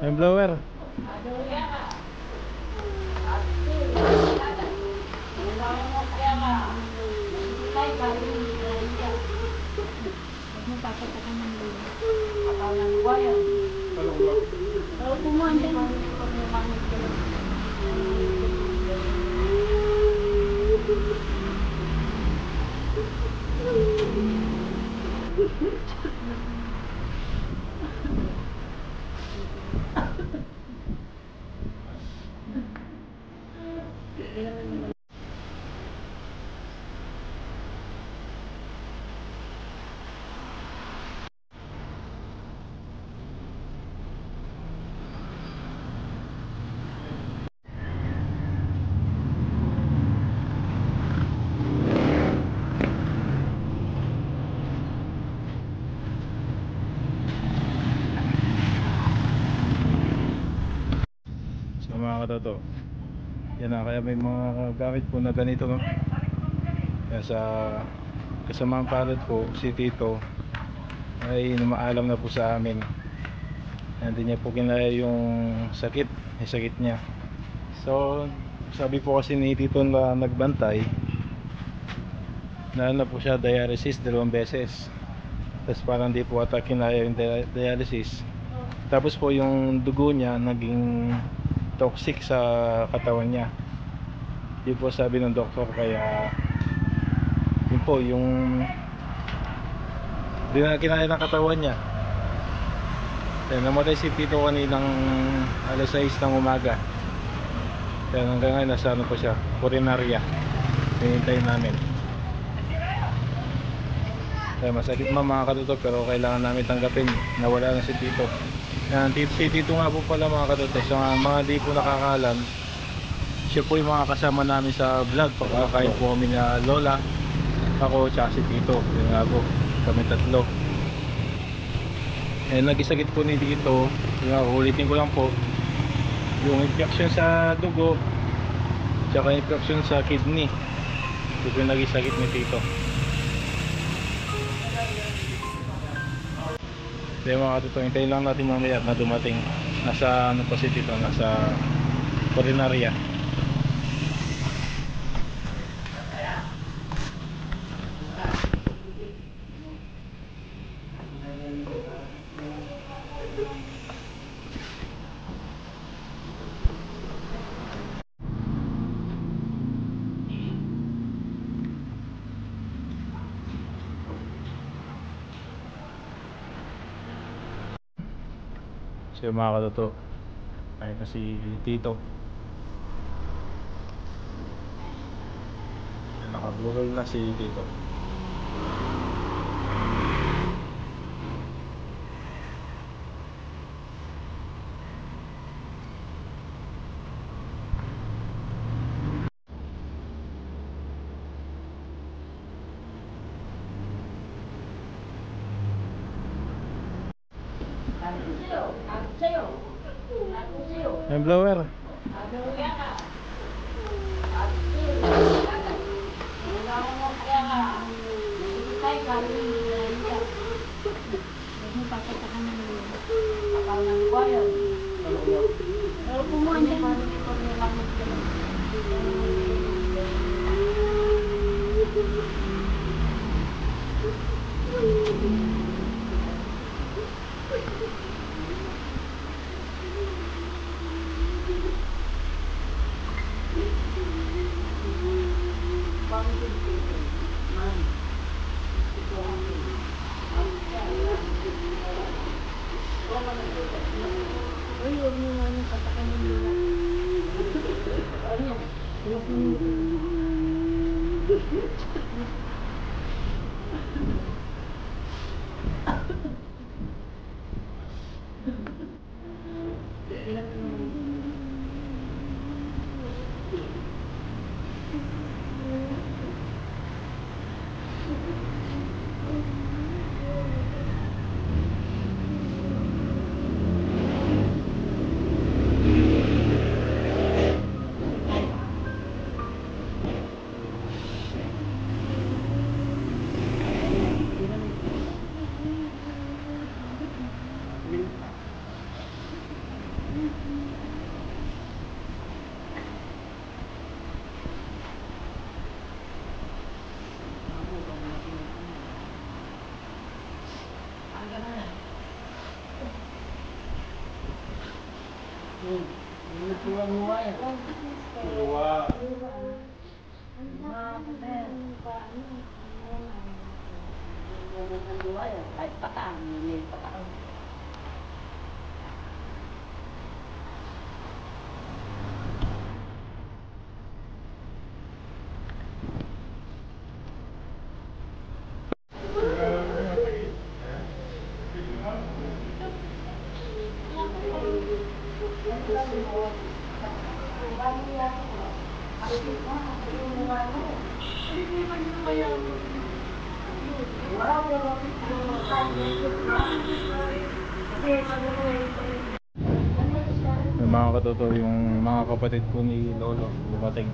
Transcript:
May blower. Mga katoto, yan na, kaya may mga gamit po na ganito, no? Kaya sa kasamaang palad po, si Tito ay namaalam na po sa amin. Hindi niya po kinaya yung sakit niya. So sabi po kasi ni Tito na nagbantay na po siya dialysis 2 beses. Tapos parang di po ata kinaya yung dialysis. Tapos po yung dugo niya naging toxic sa katawan niya. Yun po sabi ng doktor, kaya yun po yung di na kinaya ng katawan niya. Kaya namatay si Tito kaninang alas 6 ng umaga. Kaya hanggang ngayon nasa ano po siya, Coronarya. Hinihintay namin. Kaya masakit mga katutok, pero kailangan namin tanggapin na wala na si Tito. Yan, si Tito nga po pala mga katutok, sa mga di po nakakaalam, siya po yung mga kasama namin sa vlog. Pagkakain po kami na lola, ako, tsaka si Tito. Yun nga po, kami tatlo. Eh, nagisakit po ni Tito, ulitin ko lang po, yung infection sa dugo, tsaka infection sa kidney. Ito yung nagisakit ni Tito. Kaya mga katutok, hintayin lang natin mamaya na dumating. Nasa ano pa si Tito, nasa Coronarya. So mga katutok, ayun na si Tito. Nakabulol na si Tito. May blower. Wow. Yung mga katoto, yung mga kapatid ko ni Lolo dumating.